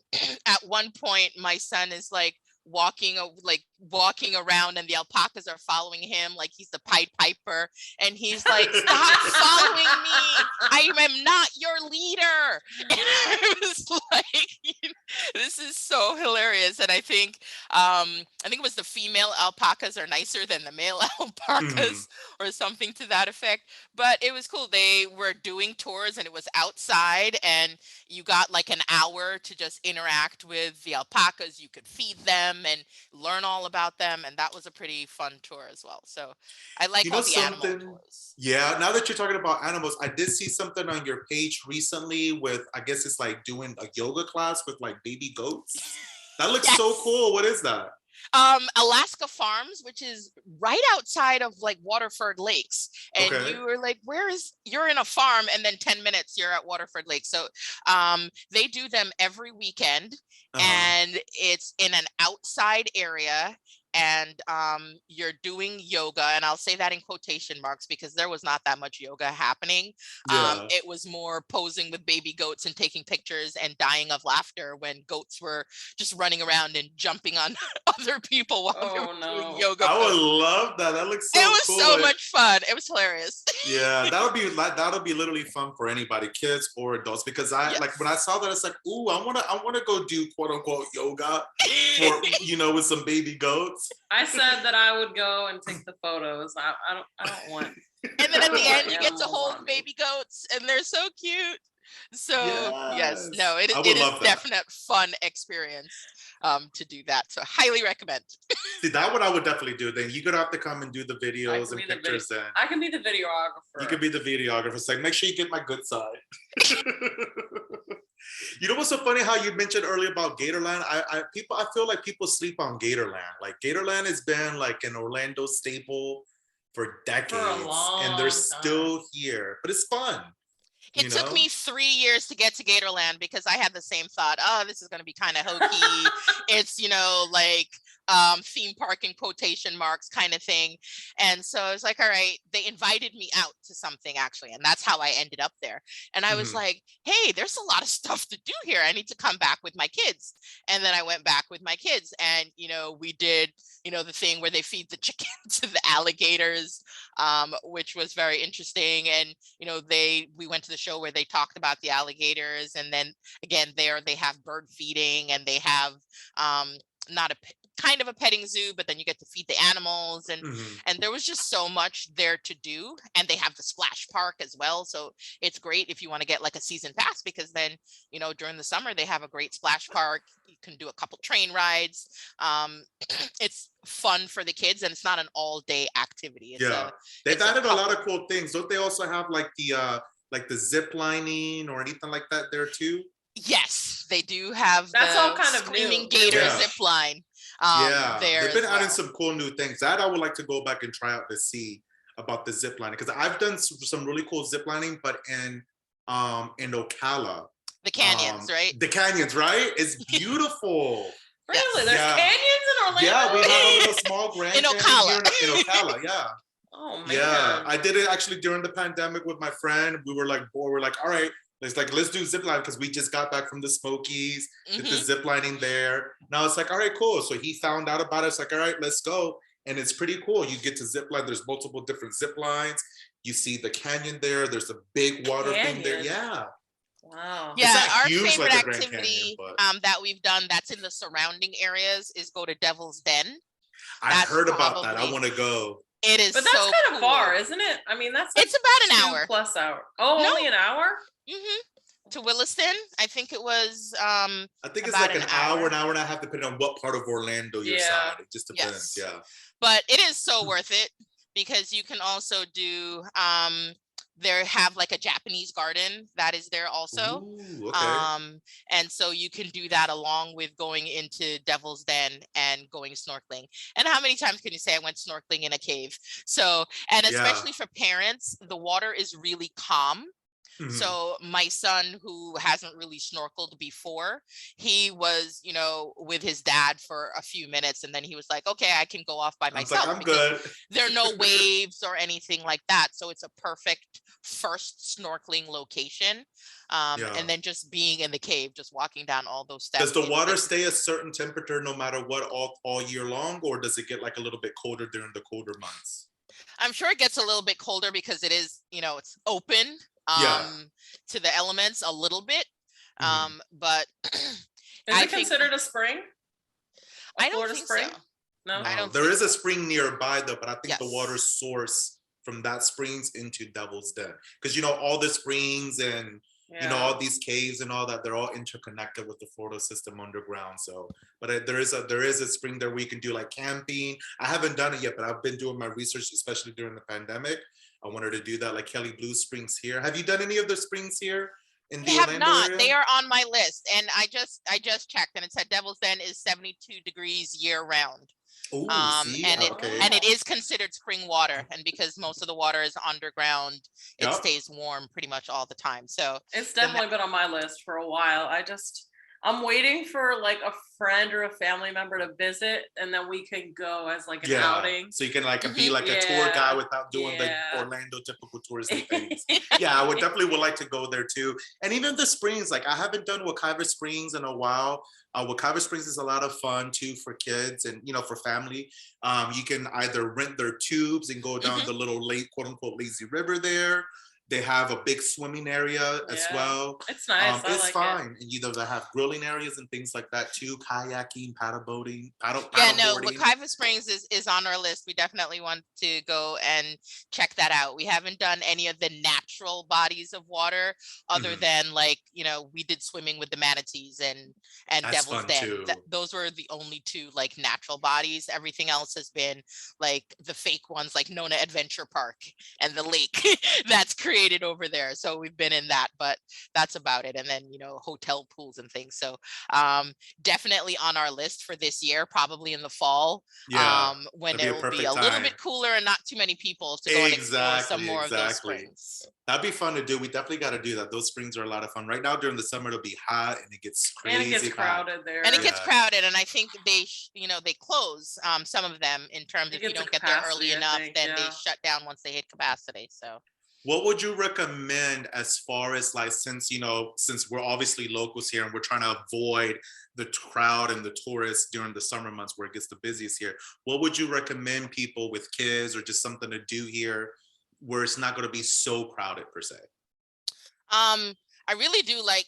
at one point my son is like walking around, and the alpacas are following him like he's the Pied Piper, and he's like, stop following me, I am not your leader. And I was like, this is so hilarious. And I think it was the female alpacas are nicer than the male alpacas or something to that effect. But it was cool. They were doing tours, and it was outside, and you got like an hour to just interact with the alpacas. You could feed them and learn all about them, and that was a pretty fun tour as well. So I like all the animal tours. Yeah, now that you're talking about animals, I did see something on your page recently with, I guess it's like doing a yoga class with like baby goats. That looks so cool. What is that? Alaska Farms, which is right outside of like Waterford Lakes. And Okay. you were like, you're in a farm, and then 10 minutes you're at Waterford Lake. So they do them every weekend, and it's in an outside area. And you're doing yoga, and I'll say that in quotation marks because there was not that much yoga happening. Yeah. It was more posing with baby goats and taking pictures and dying of laughter when goats were just running around and jumping on other people while they were doing yoga. I would love that. That looks so cool. It was so much fun. It was hilarious. Yeah, that'll be literally fun for anybody, kids or adults. Because like when I saw that, it's like, ooh, I wanna go do quote unquote yoga for with some baby goats. I said that I would go and take the photos. I don't want. And then at the end, you get to hold baby goats, and they're so cute. So yes, no, it is definite fun experience to do that. So highly recommend. See, that one I would definitely do. Then you're gonna have to come and do the videos and pictures. Then I can be the videographer. You can be the videographer. It's like, make sure you get my good side. You know what's so funny? How you mentioned earlier about Gatorland. I feel like people sleep on Gatorland. Like Gatorland has been like an Orlando staple for decades, and they're still here. But it's fun. It took me 3 years to get to Gatorland because I had the same thought. Oh, this is going to be kind of hokey. It's, like theme park in quotation marks kind of thing. And so I was like, all right, they invited me out to something actually. And that's how I ended up there. And I was like, hey, there's a lot of stuff to do here. I need to come back with my kids. And then I went back with my kids, and, we did, the thing where they feed the chicken to the alligators, which was very interesting. And, we went to the show where they talked about the alligators. And then again, there they have bird feeding, and they have not a kind of a petting zoo, but then you get to feed the animals, and there was just so much there to do. And they have the splash park as well, so it's great if you want to get like a season pass, because then during the summer they have a great splash park. You can do a couple train rides. It's fun for the kids, and it's not an all-day activity. They've added a lot of cool things. Don't they also have like the zip lining or anything like that there too? Yes, they do have. That's all kind of Screaming new. Gator zip line. They've been adding some cool new things that I would like to go back and try out to see about the zip lining, because I've done some really cool zip lining, but in Ocala. The canyons, right? The canyons, right? It's beautiful. Really? There's canyons in Orlando? Yeah, we have a little small Grand in Ocala. In Ocala, yeah. Oh man. Yeah, I did it actually during the pandemic with my friend. We were like bored. We're like, all right, let's do zip line, because we just got back from the Smokies, did the zip lining there. Now it's like, all right, cool. So he found out about it. It's like, all right, let's go. And it's pretty cool. You get to zip line. There's multiple different zip lines. You see the canyon there. There's a big water thing there. Yeah. Wow. Yeah, our favorite activity that we've done that's in the surrounding areas is go to Devil's Den. I've heard about that. I want to go. It is, but that's so kind of far, isn't it? I mean, it's about an hour plus hour. Oh, no. Only an hour? To Williston, I think it was. I think it's like an hour and a half, depending on what part of Orlando you're side. It just depends. Yeah. But it is so worth it, because you can also do. They have like a Japanese garden that is there also. Ooh, okay. And so you can do that along with going into Devil's Den and going snorkeling. And how many times can you say I went snorkeling in a cave? So, and especially for parents, the water is really calm. So my son, who hasn't really snorkeled before, he was, with his dad for a few minutes, and then he was like, okay, I can go off by myself. I'm good. There are no waves or anything like that. So it's a perfect first snorkeling location. And then just being in the cave, just walking down all those steps. Does the water stay a certain temperature no matter what all year long, or does it get like a little bit colder during the colder months? I'm sure it gets a little bit colder because it is, it's open. To the elements a little bit, but is it considered a spring? I don't think so. No, I don't. There is a spring nearby though, but I think the water source from that springs into Devil's Den, because all the springs and all these caves and all that, they're all interconnected with the Florida system underground. So, but there is a spring there where you can do like camping. I haven't done it yet, but I've been doing my research, especially during the pandemic. I wanted to do that, like Kelly Blue Springs here. Have you done any of the springs here in They the have Orlando not. area? They are on my list, and I just checked, and it said Devil's Den is 72 degrees year round. Oh, see, And okay. it is considered spring water, and because most of the water is underground, it Yep. stays warm pretty much all the time. So It's the definitely been on my list for a while. I'm waiting for like a friend or a family member to visit, and then we can go as like an outing. So you can like be Mhm. like a tour guy Yeah. without doing the Yeah. Orlando typical touristy things. Yeah, I would definitely like to go there too. And even the springs, like I haven't done Wekiva Springs in a while. Wekiva Springs is a lot of fun too for kids and for family. You can either rent their tubes and go down Mhm. the little lake, quote unquote, lazy river there. They have a big swimming area as Yeah. well. It's nice. I It's like fine. And they have grilling areas and things like that too, kayaking, paddle boating, Yeah, no, boarding. Wekiva Springs is on our list. We definitely want to go and check that out. We haven't done any of the natural bodies of water other Mhm. than like, we did swimming with the manatees and That's Devil's fun Den. too. Those were the only two like natural bodies. Everything else has been like the fake ones like Nona Adventure Park and the lake that's created over there. So we've been in that, but that's about it. And then, hotel pools and things. So definitely on our list for this year, probably in the fall, Yeah, when that'd be a it'll be perfect a little time. bit cooler and not too many people to go and explore some Exactly, more of those exactly. springs. That'd be fun to do. We definitely got to do that. Those springs are a lot of fun. Right now during the summer, it'll be hot and it gets crazy And it gets hot. crowded there. And it gets Yeah. crowded, and I think they close some of them in terms It if you gets a don't get there early capacity, I enough, think, then they yeah. shut down once they hit capacity. So What would you recommend as far as like since we're obviously locals here and we're trying to avoid the crowd and the tourists during the summer months where it gets the busiest here? What would you recommend people with kids or just something to do here where it's not going to be so crowded per se? I really do like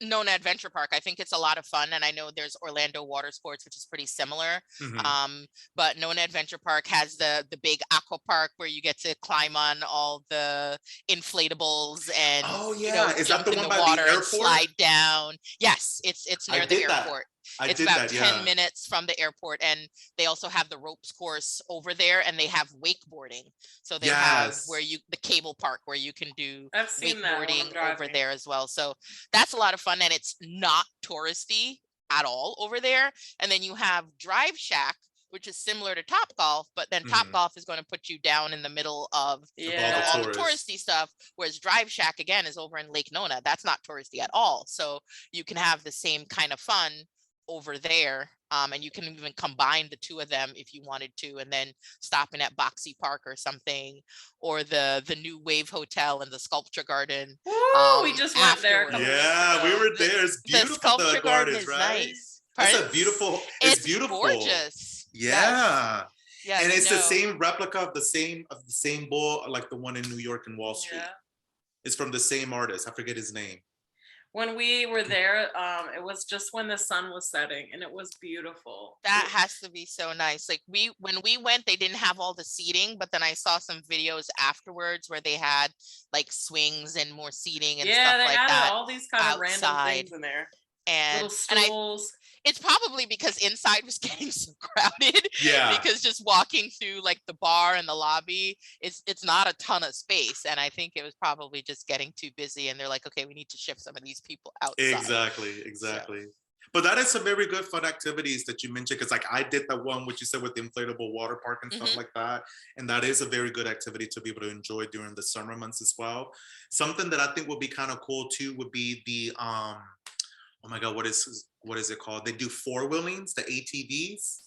Nona Adventure Park. I think it's a lot of fun, and I know there's Orlando Water Sports, which is pretty similar. Mhm. But Nona Adventure Park has the big aqua park where you get to climb on all the inflatables and Oh yeah, is that jump the in one the by the water and airport? slide down. Yes, it's I near the did that. airport. I It's did about that, 10 yeah. minutes from the airport, and they also have the ropes course over there, and they have wakeboarding. So they have Yes. the cable park where you can do I've seen that when I'm wakeboarding over driving. there as well. So that's a lot of fun, and it's not touristy at all over there. And then you have Drive Shack, which is similar to Top Golf, but then Top Mhm. Golf is going to put you down in the middle of Yeah. all the touristy stuff, whereas Drive Shack again is over in Lake Nona. That's not touristy at all. So you can have the same kind of fun over there. And you can even combine the two of them if you wanted to, and then stopping at Boxy Park or something, or the new Wave Hotel and the Sculpture Garden. Woo, we just went there a couple afterwards. weeks Yeah, we ago. were there. It's The beautiful. Sculpture The Garden gardens, is right? nice. It's Pardon? a beautiful. It's beautiful. Gorgeous. Yeah. Yes, And it's the no. same replica of the same bull, like the one in New York and Wall Street. Yeah. It's from the same artist. I forget his name. When we were there, it was just when the sun was setting, and it was beautiful. That has to be so nice. Like when we went, they didn't have all the seating, but then I saw some videos afterwards where they had like swings and more seating and Yeah, stuff they like added that all these kind of random outside. things in there. And Little and I stools. it's probably because inside was getting so crowded. Yeah. Because just walking through like the bar and the lobby, it's not a ton of space. And I think it was probably just getting too busy. And they're like, okay, we need to shift some of these people outside. Exactly. But that is some very good fun activities that you mentioned. Because like I did the one which you said with the inflatable water park and stuff Mhm. like that. And that is a very good activity to be able to enjoy during the summer months as well. Something that I think would be kind of cool too would be the oh my god, what is it called? They do four-wheelings, the ATVs.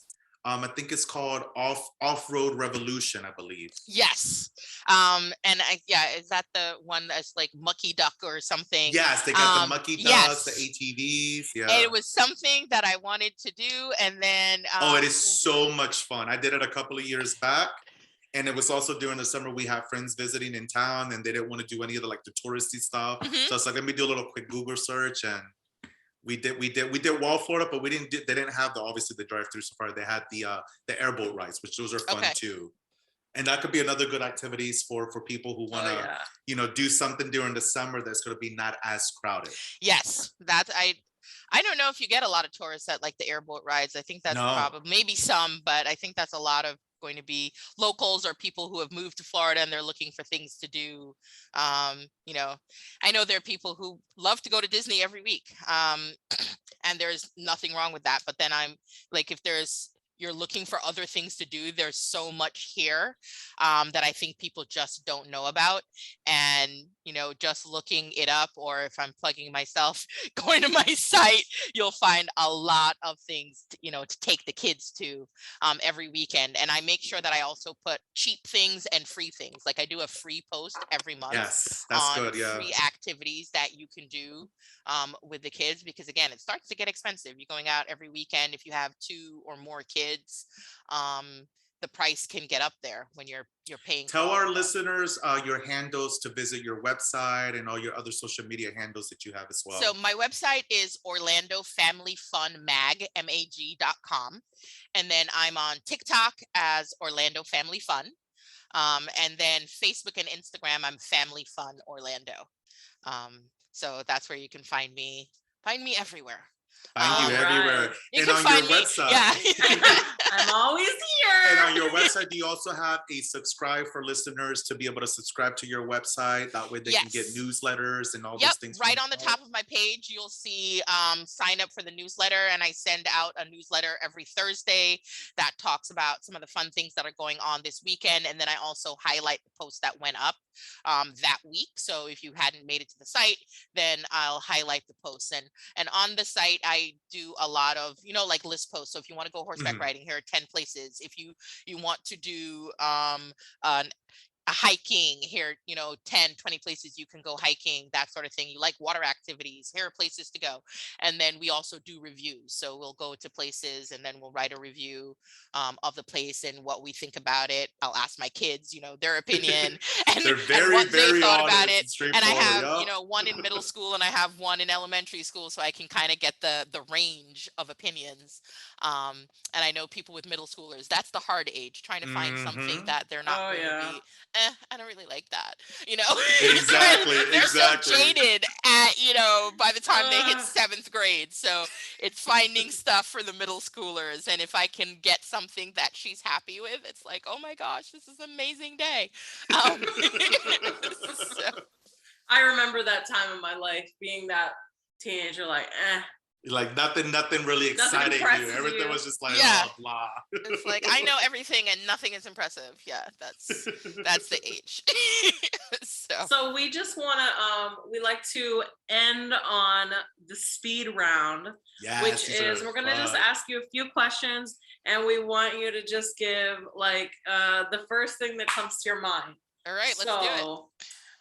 I think it's called Offroad Revolution, I believe. Yes. And is that the one that's like Mucky Duck or something? Yes, they got the Mucky Ducks, the Yes. ATVs. Yeah. And it was something that I wanted to do, and then Oh, it is so much fun. I did it a couple of years back. And it was also during the summer, we had friends visiting in town and they didn't want to do any of the like the touristy stuff. Mhm. So it's like, let me do a little quick Google search, and we did Wall Florida, but they didn't have obviously the drive-through safari. They had the airboat rides, which those are fun Okay. too. And that could be another good activities for people who want to, yeah. do something during the summer that's going to be not as crowded. Yes, I don't know if you get a lot of tourists at like the airboat rides. I think that's No. probably maybe some, but I think that's a lot of going to be locals or people who have moved to Florida and they're looking for things to do. You know, I know there are people who love to go to Disney every week. And there's nothing wrong with that. But then I'm like, if you're looking for other things to do, there's so much here that I think people just don't know about. And, you know, just looking it up, or if I'm plugging myself, going to my site, you'll find a lot of things, to, you know, to take the kids to every weekend. And I make sure that I also put cheap things and free things. Like I do a free post every month Yes, that's on good. Yeah. free activities that you can do with the kids, because again, it starts to get expensive. You're going out every weekend. If you have 2 or more kids, the price can get up there when you're paying. Tell our listeners your handles to visit your website and all your other social media handles that you have as well. So my website is orlandofamilyfunmag.com. And then I'm on TikTok as Orlando Family Fun. And then Facebook and Instagram, I'm Family Fun Orlando. So that's where you can find me everywhere. Find you everywhere. You and can on find your me, website. yeah. I'm always here. And on your website, do you also have a subscribe for listeners to be able to subscribe to your website? That way they can get newsletters and all those things. Right on the top of my page, you'll see sign up for the newsletter. And I send out a newsletter every Thursday that talks about some of the fun things that are going on this weekend. And then I also highlight the posts that went up that week. So if you hadn't made it to the site, then I'll highlight the posts. And on the site, I do a lot of, you know, like list posts. So if you want to go horseback riding, here are 10 places. If you want to do a hiking, here, you know, 10, 20 places you can go hiking, that sort of thing. You like water activities, here are places to go. And then we also do reviews. So we'll go to places and then we'll write a review of the place and what we think about it. I'll ask my kids, you know, their opinion and, very, and what very they thought about it. And I have, yep. you know, one in middle school and I have one in elementary school, so I can kind of get the range of opinions. And I know people with middle schoolers, that's the hard age, trying to find something that they're not going to be, I don't really like that, you know. Exactly. They're so jaded at, you know, by the time they hit 7th grade. So it's finding stuff for the middle schoolers. And if I can get something that she's happy with, it's like, oh my gosh, this is an amazing day. So. I remember that time in my life being that teenager, like, Like nothing really excited you. Everything was just like, oh, blah. It's like, I know everything and nothing is impressive. Yeah, that's the age. So we just want to, we like to end on the speed round, which is we're going to just ask you a few questions and we want you to just give like the first thing that comes to your mind. All right, let's do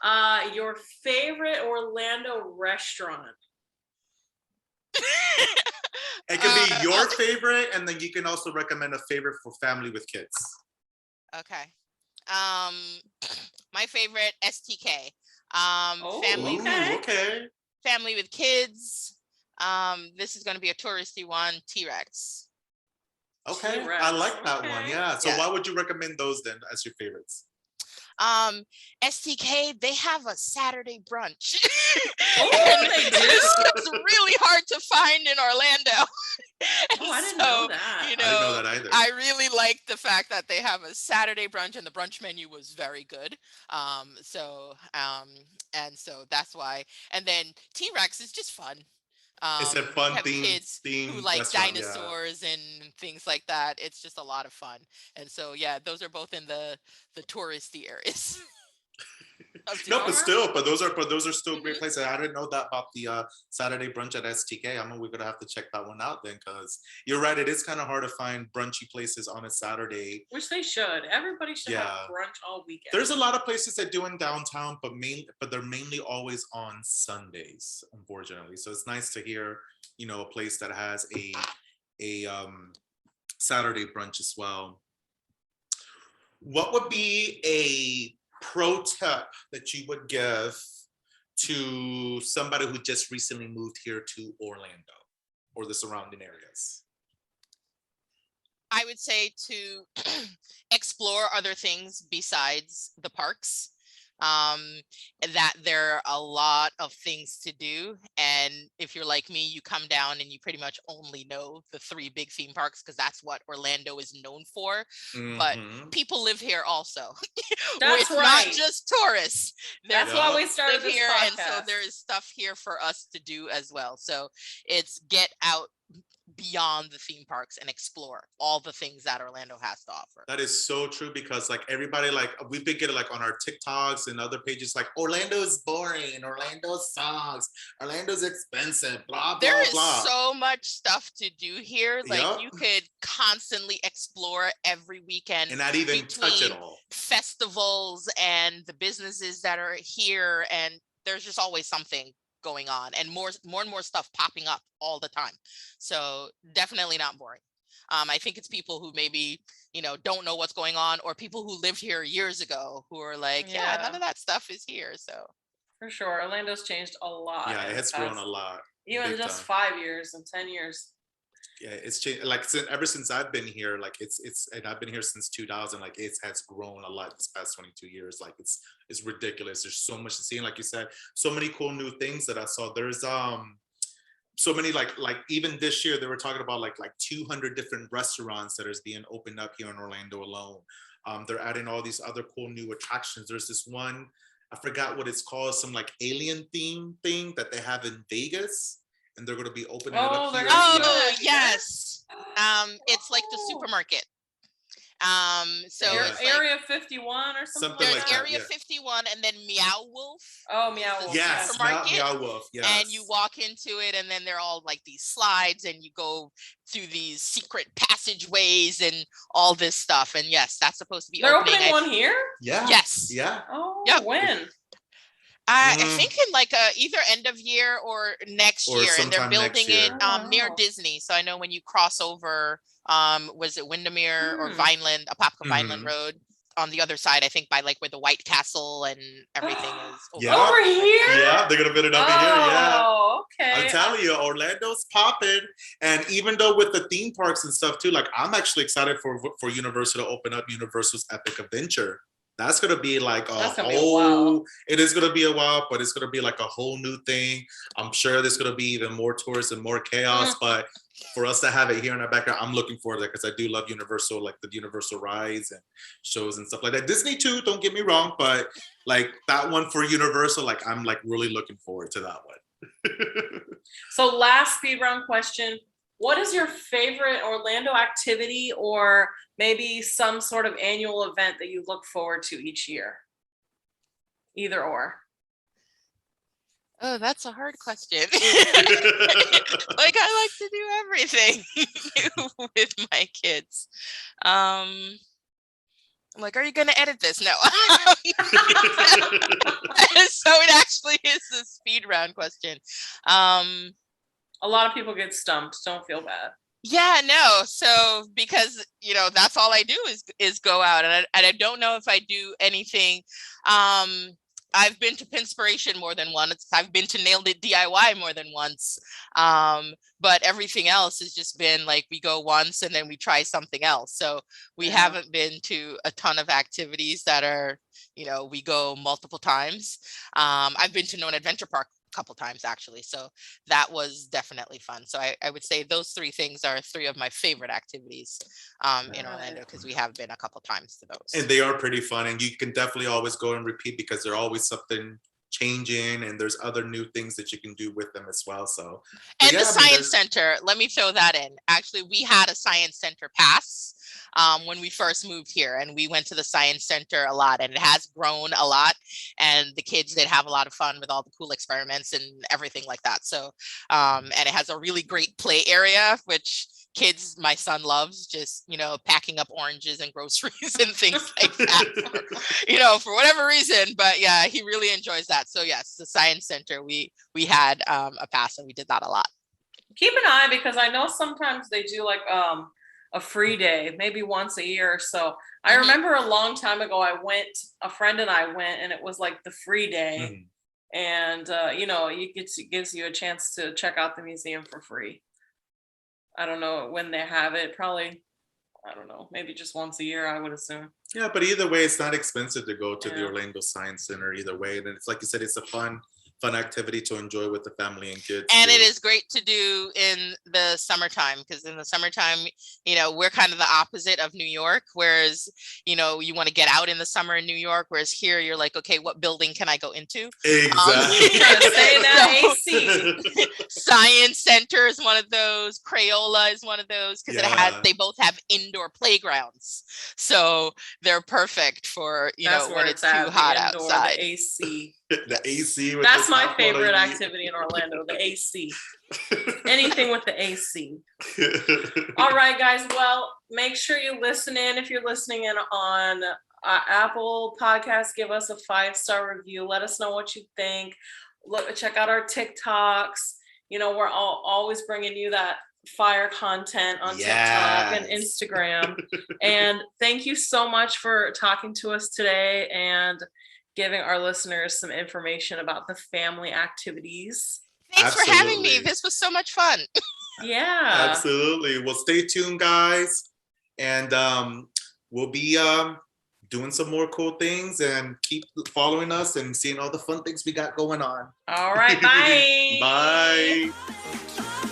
it. Your favorite Orlando restaurant? It can be your favorite, and then you can also recommend a favorite for family with kids. Okay. My favorite, STK. Family with kids. This is going to be a touristy one, T-Rex. Okay, T-Rex. I like that one. Yeah. So why would you recommend those then as your favorites? STK, they have a Saturday brunch. It's really hard to find in Orlando. I didn't know that. You know, I didn't know that either. I really like the fact that they have a Saturday brunch, and the brunch menu was very good. And so that's why. And then T-Rex is just fun. It's a fun kids who like dinosaurs and things like that. It's just a lot of fun. And so, those are both in the touristy areas. No, but those are still great places. I didn't know that about the Saturday brunch at STK. We're gonna have to check that one out then, because you're right. It is kind of hard to find brunchy places on a Saturday. Which they should. Everybody should have brunch all weekend. There's a lot of places that do in downtown, but they're mainly always on Sundays, unfortunately. So it's nice to hear, you know, a place that has a Saturday brunch as well. What would be a pro tip that you would give to somebody who just recently moved here to Orlando or the surrounding areas? I would say to explore other things besides the parks. that there are a lot of things to do. And if you're like me, you come down and you pretty much only know the three big theme parks because that's what Orlando is known for. But Mm-hmm. people live here also. That's It's not right. just tourists. There's That's why people we who started live this here, and so podcast. there is stuff here for us to do as well. So it's get out beyond the theme parks and explore all the things that Orlando has to offer. That is so true because like everybody like we've been getting like on our TikToks and other pages like Orlando's boring, Orlando sucks, Orlando's expensive, blah There blah is blah. so much stuff to do here. Like Yep. you could constantly explore every weekend And not even touch it between all. festivals and the businesses that are here, and there's just always something going on and more and more stuff popping up all the time. So definitely not boring. I think it's people who maybe, don't know what's going on, or people who lived here years ago who are like, yeah, none Yeah. of that stuff is here. So For sure. Orlando's changed a lot. Yeah, in it the has grown past- a lot. Even big just time. 5 years and 10 years. Yeah, it's changed like ever since I've been here, like it's and I've been here since 2000, like it has grown a lot this past 22 years. Like it's ridiculous. There's so much to see, and like you said, so many cool new things that I saw. There's so many like even this year they were talking about like 200 different restaurants that is being opened up here in Orlando alone. They're adding all these other cool new attractions. There's this one, I forgot what it's called, some like alien theme thing that they have in Vegas, and they're going to be opening it Oh, up they're here. gonna do Yeah. oh that here? yes, it's like the Oh. supermarket. So Yeah. it's like Area 51 or something, Something there's like that, Area yeah. 51, and then Meow Wolf. Oh, Meow the Wolf. Yes, supermarket, Meow Wolf. Yes. and you walk into it, and then they're all like these slides, and you go through these secret passageways and all this stuff. And yes, that's supposed to be They're opening. opening one here? Yeah. Yes. Yeah. Oh, Yep. when? I Mm. think in like either end of year or next Or year, and they're sometime next building it year. Oh, near wow. Disney. So I know when you cross over, was it Windermere or Hmm. Vineland, Apopka Vineland Mhm. Road, on the other side, I think by like where the White Castle and everything is. Yeah. Over here? Yeah, they're gonna build it over here. Yeah. Oh, okay. I'm telling you, Orlando's popping. And even though with the theme parks and stuff too, like I'm actually excited for Universal to open up Universal's Epic Adventure. That's gonna be like That's gonna be a while. it is gonna be a while, but it's gonna be like a whole new thing. I'm sure there's gonna be even more tourists and more chaos, but for us to have it here in our backyard, I'm looking forward to that because I do love Universal, like the Universal rides and shows and stuff like that. Disney too, don't get me wrong, but like that one for Universal, like I'm like really looking forward to that one. So last speed round question. What is your favorite Orlando activity or maybe some sort of annual event that you look forward to each year? Either or. Oh, that's a hard question. Like I like to do everything with my kids. I'm like, are you gonna edit this? No. So it actually is a speed round question. A lot of people get stumped. Don't feel bad. Yeah, no. So because that's all I do is go out, and I don't know if I do anything. I've been to Pinspiration more than once. I've been to Nailed It DIY more than once. But everything else has just been like we go once and then we try something else. So we Yeah. haven't been to a ton of activities that are, we go multiple times. I've been to Known Adventure Park a couple times actually. So that was definitely fun. So I would say those three things are three of my favorite activities in Orlando, because we have been a couple times to those. And they are pretty fun, and you can definitely always go and repeat because there's always something changing, and there's other new things that you can do with them as well. So, but And yeah, the I mean, Science there's- Center, let me throw that in. Actually, we had a Science Center pass when we first moved here, and we went to the Science Center a lot, and it has grown a lot, and the kids did have a lot of fun with all the cool experiments and everything like that. So, and it has a really great play area, which kids, my son loves, just, packing up oranges and groceries and things like that, for whatever reason. But yeah, he really enjoys that. So yes, the Science Center, we had a pass, and we did that a lot. Keep an eye, because I know sometimes they do like a free day, maybe once a year or so. I Mhm. remember a long time ago, a friend and I went, and it was like the free day. Mhm. And it gives you a chance to check out the museum for free. I don't know when they have it, probably I don't know, maybe just once a year, I would assume. Yeah, but either way, it's not expensive to go to the Yeah. Orlando Science Center either way. And it's like you said, it's a fun activity to enjoy with the family and kids. And too. it is great to do in the summertime, because in the summertime, you know, we're kind of the opposite of New York, whereas, you know, you want to get out in the summer in New York, whereas here you're like, okay, what building can I go into? Exactly. Trying to stay in that So- AC. Science Center is one of those. Crayola is one of those, because Yeah. they both have indoor playgrounds, so they're perfect for, you That's know, where when it's it's too at, the hot indoor, outside. the AC. The AC. With That's the my top favorite on activity in Orlando, the AC. Anything with the AC. All right, guys. Well, make sure you listen in. If you're listening in on Apple Podcasts, give us a 5-star review. Let us know what you think. Look, check out our TikToks. You know, we're always bringing you that fire content on TikTok and Yes. Instagram. And thank you so much for talking to us today and giving our listeners some information about the family activities. Thanks for having me. Absolutely. This was so much fun. Yeah. Absolutely. Well, stay tuned, guys. And we'll be doing some more cool things, and keep following us and seeing all the fun things we got going on. All right. Bye. Bye.